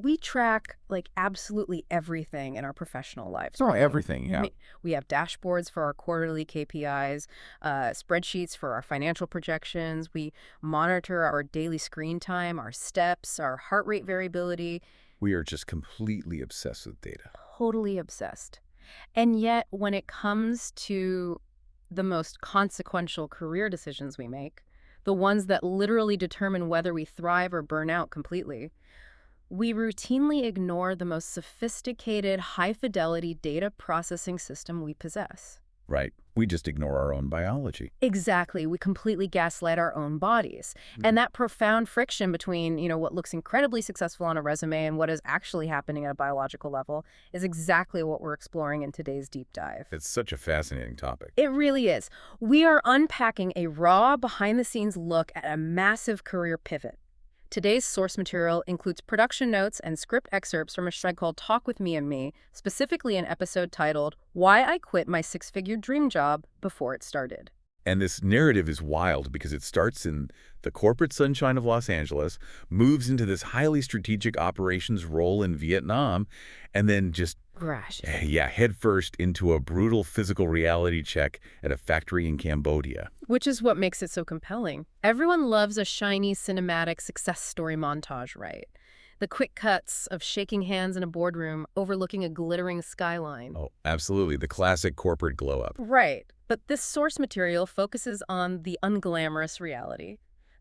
We track like absolutely everything in our professional lives, Oh, right? everything, yeah. We have dashboards for our quarterly KPIs, spreadsheets for our financial projections. We monitor our daily screen time, our steps, our heart rate variability. We are just completely obsessed with data. Totally obsessed. And yet, when it comes to the most consequential career decisions we make, the ones that literally determine whether we thrive or burn out completely, we routinely ignore the most sophisticated, high-fidelity data processing system we possess. Right. We just ignore our own biology. Exactly. We completely gaslight our own bodies. Mhm. And that profound friction between, what looks incredibly successful on a resume and what is actually happening at a biological level is exactly what we're exploring in today's deep dive. It's such a fascinating topic. It really is. We are unpacking a raw, behind-the-scenes look at a massive career pivot. Today's source material includes production notes and script excerpts from a show called Talk With Me and Me, specifically an episode titled, Why I Quit My Six-Figure Dream Job Before It Started. And this narrative is wild because it starts in the corporate sunshine of Los Angeles, moves into this highly strategic operations role in Vietnam, and then just, Gosh. headfirst into a brutal physical reality check at a factory in Cambodia. Which is what makes it so compelling. Everyone loves a shiny cinematic success story montage, right? The quick cuts of shaking hands in a boardroom overlooking a glittering skyline. Oh, absolutely. The classic corporate glow-up. Right. But this source material focuses on the unglamorous reality.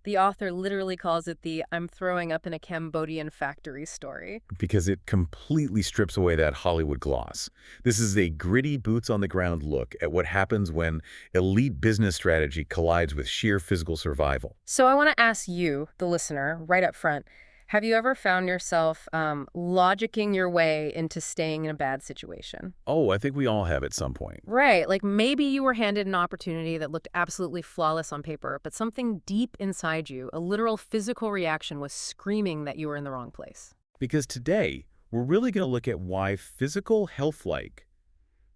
The author literally calls it the I'm throwing up in a Cambodian factory story. Because it completely strips away that Hollywood gloss. This is a gritty, boots-on-the-ground look at what happens when elite business strategy collides with sheer physical survival. So I want to ask you, the listener, right up front, have you ever found yourself logicking your way into staying in a bad situation? Oh, I think we all have at some point. Right, like maybe you were handed an opportunity that looked absolutely flawless on paper, but something deep inside you, a literal physical reaction, was screaming that you were in the wrong place. Because today, we're really going to look at why physical health, like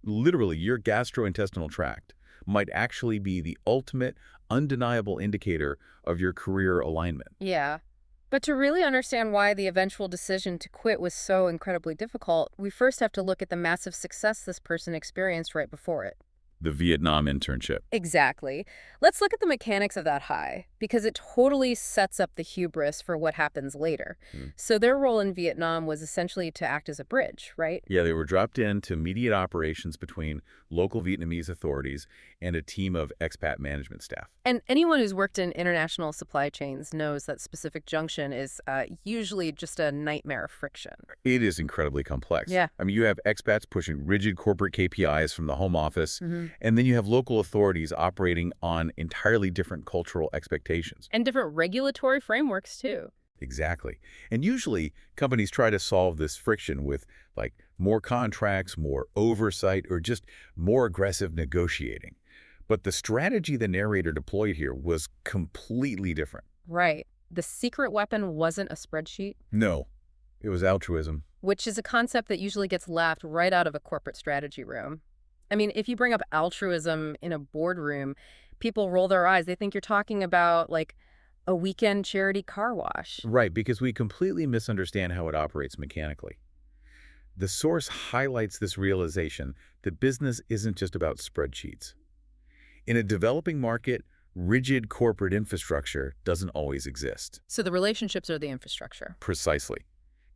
literally your gastrointestinal tract, might actually be the ultimate, undeniable indicator of your career alignment. Yeah. But to really understand why the eventual decision to quit was so incredibly difficult, we first have to look at the massive success this person experienced right before it. The Vietnam internship. Exactly. Let's look at the mechanics of that high, because it totally sets up the hubris for what happens later. Hmm. So their role in Vietnam was essentially to act as a bridge, right? Yeah, they were dropped in to mediate operations between local Vietnamese authorities and a team of expat management staff. And anyone who's worked in international supply chains knows that specific junction is usually just a nightmare of friction. It is incredibly complex. Yeah. I mean, you have expats pushing rigid corporate KPIs from the home office, Mm-hmm. and then you have local authorities operating on entirely different cultural expectations. And different regulatory frameworks, too. Exactly. And usually, companies try to solve this friction with, like, more contracts, more oversight, or just more aggressive negotiating. But the strategy the narrator deployed here was completely different. Right. The secret weapon wasn't a spreadsheet, No, it was altruism. which is a concept that usually gets laughed right out of a corporate strategy room. I mean, if you bring up altruism in a boardroom, people roll their eyes. They think you're talking about, like, a weekend charity car wash. Right, because we completely misunderstand how it operates mechanically. The source highlights this realization that business isn't just about spreadsheets. In a developing market, rigid corporate infrastructure doesn't always exist. So the relationships are the infrastructure. Precisely.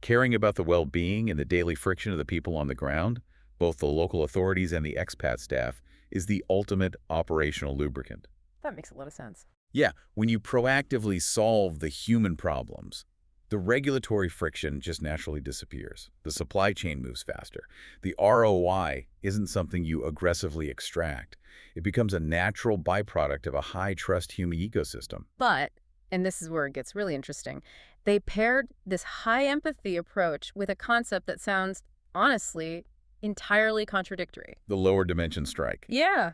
Caring about the well-being and the daily friction of the people on the ground, both the local authorities and the expat staff, is the ultimate operational lubricant. That makes a lot of sense. Yeah, when you proactively solve the human problems, the regulatory friction just naturally disappears. The supply chain moves faster. The ROI isn't something you aggressively extract. It becomes a natural byproduct of a high-trust human ecosystem. But, and this is where it gets really interesting, they paired this high-empathy approach with a concept that sounds, honestly, entirely contradictory. The lower dimension strike. Yeah.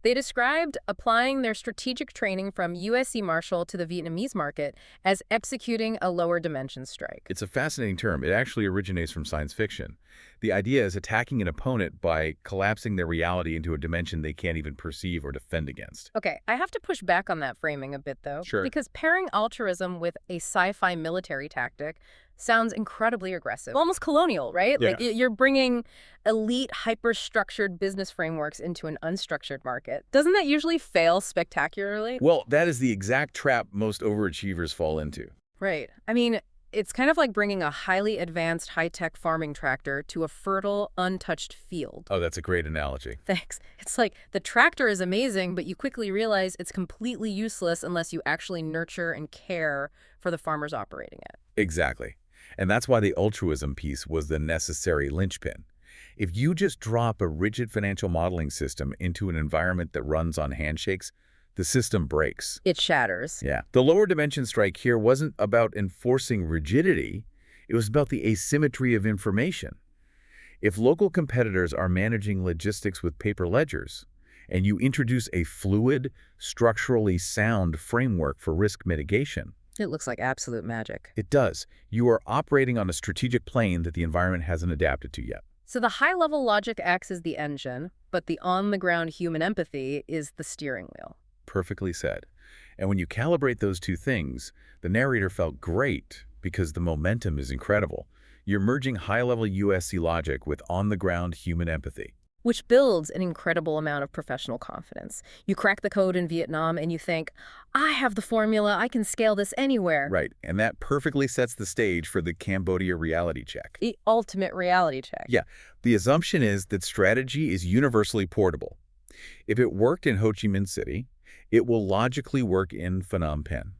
They described applying their strategic training from USC Marshall to the Vietnamese market as executing a lower dimension strike. It's a fascinating term. It actually originates from science fiction. The idea is attacking an opponent by collapsing their reality into a dimension they can't even perceive or defend against. Okay, I have to push back on that framing a bit, though, Sure. because pairing altruism with a sci-fi military tactic sounds incredibly aggressive, almost colonial, right? Yeah. Like you're bringing elite, hyper-structured business frameworks into an unstructured market. Doesn't that usually fail spectacularly? Well, that is the exact trap most overachievers fall into. Right. I mean, it's kind of like bringing a highly advanced, high-tech farming tractor to a fertile, untouched field. Oh, that's a great analogy. Thanks. It's like the tractor is amazing, but you quickly realize it's completely useless unless you actually nurture and care for the farmers operating it. Exactly. And that's why the altruism piece was the necessary linchpin. If you just drop a rigid financial modeling system into an environment that runs on handshakes, the system breaks. It shatters. Yeah. The lower dimension strike here wasn't about enforcing rigidity. It was about the asymmetry of information. If local competitors are managing logistics with paper ledgers, and you introduce a fluid, structurally sound framework for risk mitigation, It looks like absolute magic. it does. You are operating on a strategic plane that the environment hasn't adapted to yet. So the high-level logic acts as the engine, but the on-the-ground human empathy is the steering wheel. Perfectly said. And when you calibrate those two things, the narrator felt great because the momentum is incredible. You're merging high-level USC logic with on-the-ground human empathy. Which builds an incredible amount of professional confidence. You crack the code in Vietnam and you think, I have the formula, I can scale this anywhere. Right, and that perfectly sets the stage for the Cambodia reality check. The ultimate reality check. Yeah, the assumption is that strategy is universally portable. If it worked in Ho Chi Minh City, it will logically work in Phnom Penh.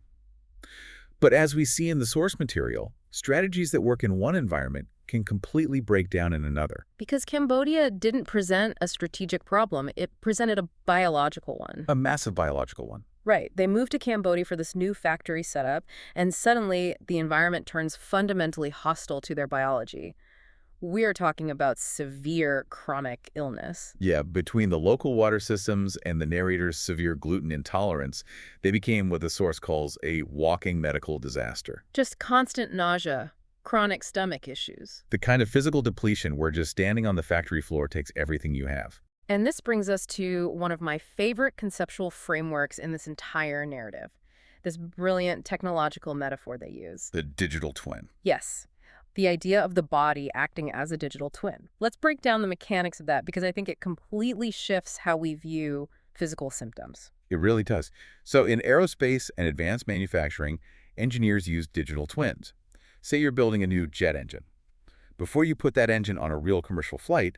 But as we see in the source material, strategies that work in one environment can completely break down in another. Because Cambodia didn't present a strategic problem, it presented a biological one. A massive biological one. Right. They moved to Cambodia for this new factory setup, and suddenly the environment turns fundamentally hostile to their biology. We are talking about severe chronic illness. Yeah, between the local water systems and the narrator's severe gluten intolerance, they became what the source calls a walking medical disaster. Just constant nausea, chronic stomach issues. The kind of physical depletion where just standing on the factory floor takes everything you have. And this brings us to one of my favorite conceptual frameworks in this entire narrative, this brilliant technological metaphor they use. The digital twin. Yes, the idea of the body acting as a digital twin. Let's break down the mechanics of that because I think it completely shifts how we view physical symptoms. It really does. So in aerospace and advanced manufacturing, engineers use digital twins. Say you're building a new jet engine. Before you put that engine on a real commercial flight,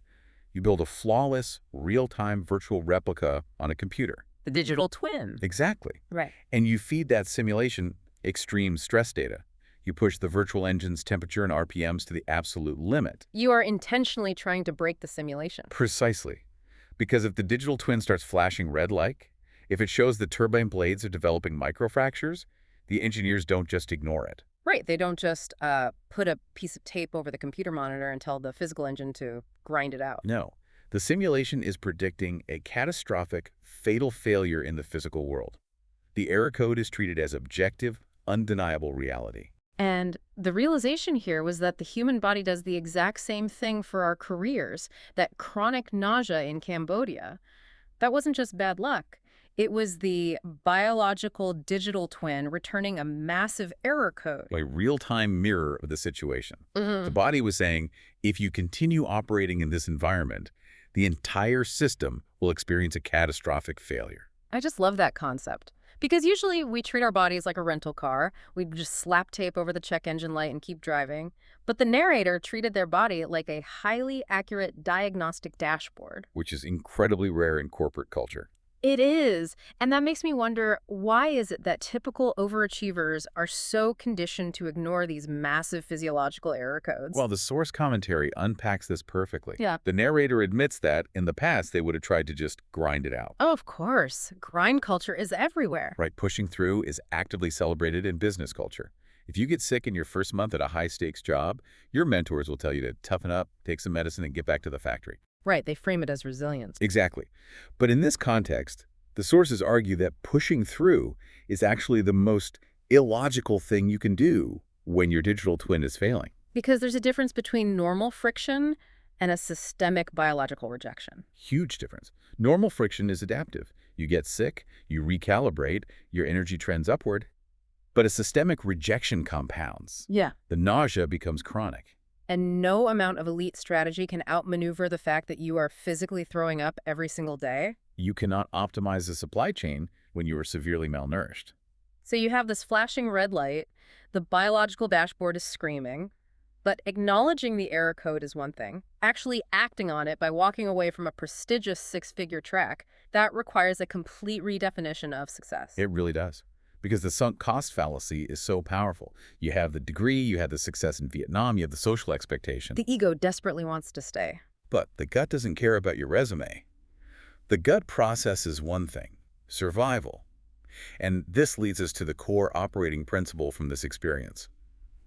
you build a flawless, real-time virtual replica on a computer. The digital twin. Exactly. Right. And you feed that simulation extreme stress data. You push the virtual engine's temperature and RPMs to the absolute limit. You are intentionally trying to break the simulation. Precisely. Because if the digital twin starts flashing red-like, if it shows the turbine blades are developing microfractures, the engineers don't just ignore it. Right. They don't just put a piece of tape over the computer monitor and tell the physical engine to grind it out. No. The simulation is predicting a catastrophic, fatal failure in the physical world. The error code is treated as objective, undeniable reality. And the realization here was that the human body does the exact same thing for our careers. That chronic nausea in Cambodia, that wasn't just bad luck. It was the biological digital twin returning a massive error code. A real-time mirror of the situation. Mm-hmm. The body was saying, if you continue operating in this environment, the entire system will experience a catastrophic failure. I just love that concept. Because usually we treat our bodies like a rental car. We just slap tape over the check engine light and keep driving. But the narrator treated their body like a highly accurate diagnostic dashboard. Which is incredibly rare in corporate culture. It is. And that makes me wonder, why is it that typical overachievers are so conditioned to ignore these massive physiological error codes? Well, the source commentary unpacks this perfectly. Yeah. The narrator admits that in the past they would have tried to just grind it out. Oh, of course. Grind culture is everywhere. Right, pushing through is actively celebrated in business culture. If you get sick in your first month at a high-stakes job, your mentors will tell you to toughen up, take some medicine, and get back to the factory. Right, they frame it as resilience. Exactly. But in this context, the sources argue that pushing through is actually the most illogical thing you can do when your digital twin is failing. Because there's a difference between normal friction and a systemic biological rejection. Huge difference. Normal friction is adaptive. You get sick, you recalibrate, your energy trends upward. But a systemic rejection compounds. Yeah. The nausea becomes chronic. And no amount of elite strategy can outmaneuver the fact that you are physically throwing up every single day. You cannot optimize the supply chain when you are severely malnourished. So you have this flashing red light, the biological dashboard is screaming, but acknowledging the error code is one thing. Actually acting on it by walking away from a prestigious six-figure track, that requires a complete redefinition of success. It really does. Because the sunk cost fallacy is so powerful. You have the degree, you have the success in Vietnam, you have the social expectation. The ego desperately wants to stay. But the gut doesn't care about your resume. The gut processes one thing, survival. And this leads us to the core operating principle from this experience,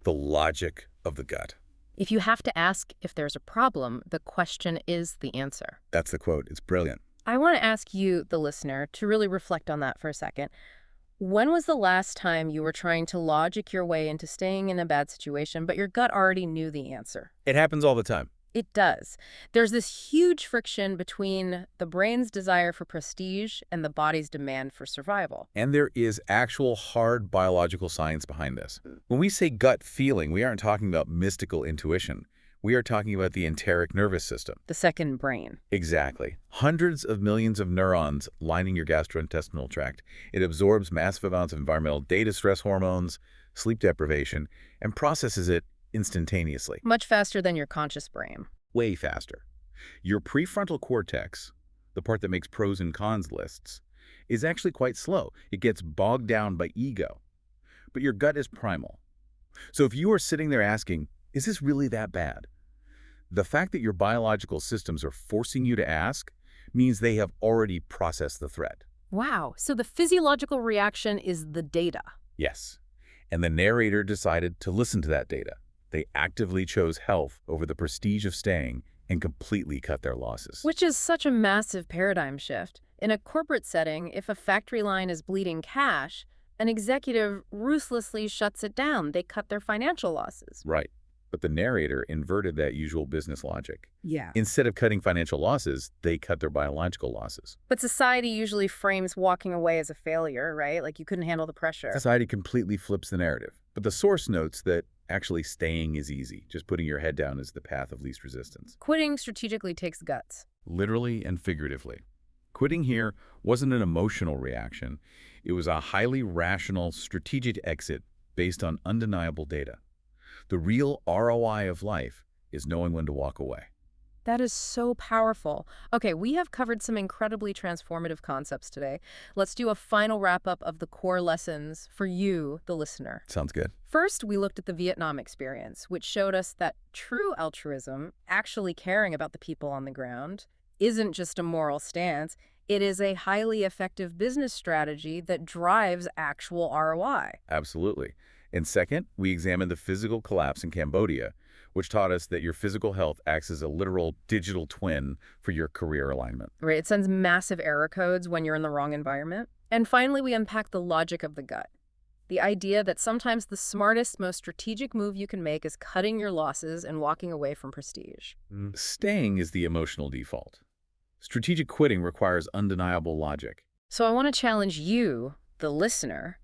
the logic of the gut. If you have to ask if there's a problem, the question is the answer. That's the quote. It's brilliant. I want to ask you, the listener, to really reflect on that for a second. When was the last time you were trying to logic your way into staying in a bad situation, but your gut already knew the answer? It happens all the time. It does. There's this huge friction between the brain's desire for prestige and the body's demand for survival. And there is actual hard biological science behind this. When we say gut feeling, we aren't talking about mystical intuition. We are talking about the enteric nervous system. The second brain. Exactly. Hundreds of millions of neurons lining your gastrointestinal tract. It absorbs massive amounts of environmental data, stress hormones, sleep deprivation, and processes it instantaneously. Much faster than your conscious brain. Way faster. Your prefrontal cortex, the part that makes pros and cons lists, is actually quite slow. It gets bogged down by ego. But your gut is primal. So if you are sitting there asking, is this really that bad? The fact that your biological systems are forcing you to ask means they have already processed the threat. Wow, so the physiological reaction is the data. Yes. And the narrator decided to listen to that data. They actively chose health over the prestige of staying and completely cut their losses. Which is such a massive paradigm shift. In a corporate setting, if a factory line is bleeding cash, an executive ruthlessly shuts it down. They cut their financial losses. Right. But the narrator inverted that usual business logic. Yeah. Instead of cutting financial losses, they cut their biological losses. But society usually frames walking away as a failure, right? Like you couldn't handle the pressure. Society completely flips the narrative. But the source notes that actually staying is easy. Just putting your head down is the path of least resistance. Quitting strategically takes guts. Literally and figuratively. Quitting here wasn't an emotional reaction. It was a highly rational, strategic exit based on undeniable data. The real ROI of life is knowing when to walk away. That is so powerful. Okay, we have covered some incredibly transformative concepts today. Let's do a final wrap-up of the core lessons for you, the listener. Sounds good. First, we looked at the Vietnam experience, which showed us that true altruism, actually caring about the people on the ground, isn't just a moral stance. It is a highly effective business strategy that drives actual ROI. Absolutely. And second, we examined the physical collapse in Cambodia, which taught us that your physical health acts as a literal digital twin for your career alignment. Right, it sends massive error codes when you're in the wrong environment. And finally, we unpack the logic of the gut. The idea that sometimes the smartest, most strategic move you can make is cutting your losses and walking away from prestige. Staying is the emotional default. Strategic quitting requires undeniable logic. So I want to challenge you, the listener,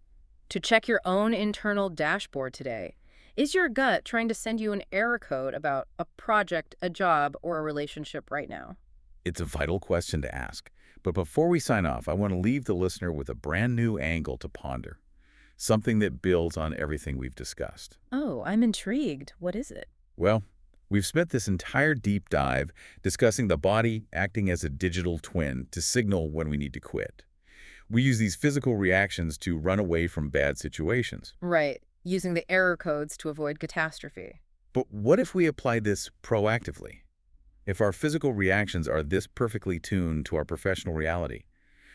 to check your own internal dashboard today. Is your gut trying to send you an error code about a project, a job, or a relationship right now? It's a vital question to ask. But before we sign off, I want to leave the listener with a brand new angle to ponder. Something that builds on everything we've discussed. Oh, I'm intrigued. What is it? Well, we've spent this entire deep dive discussing the body acting as a digital twin to signal when we need to quit. We use these physical reactions to run away from bad situations. Right, using the error codes to avoid catastrophe. But what if we apply this proactively? If our physical reactions are this perfectly tuned to our professional reality,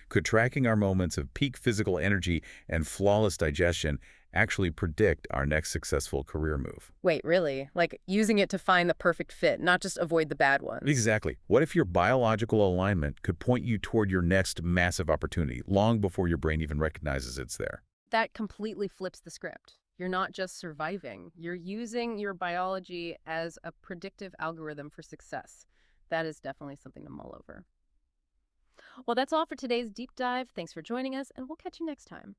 could tracking our moments of peak physical energy and flawless digestion actually predict our next successful career move. Wait, really? Like using it to find the perfect fit, not just avoid the bad ones. Exactly. What if your biological alignment could point you toward your next massive opportunity long before your brain even recognizes it's there? That completely flips the script. You're not just surviving, you're using your biology as a predictive algorithm for success. That is definitely something to mull over. Well, that's all for today's deep dive. Thanks for joining us, and we'll catch you next time.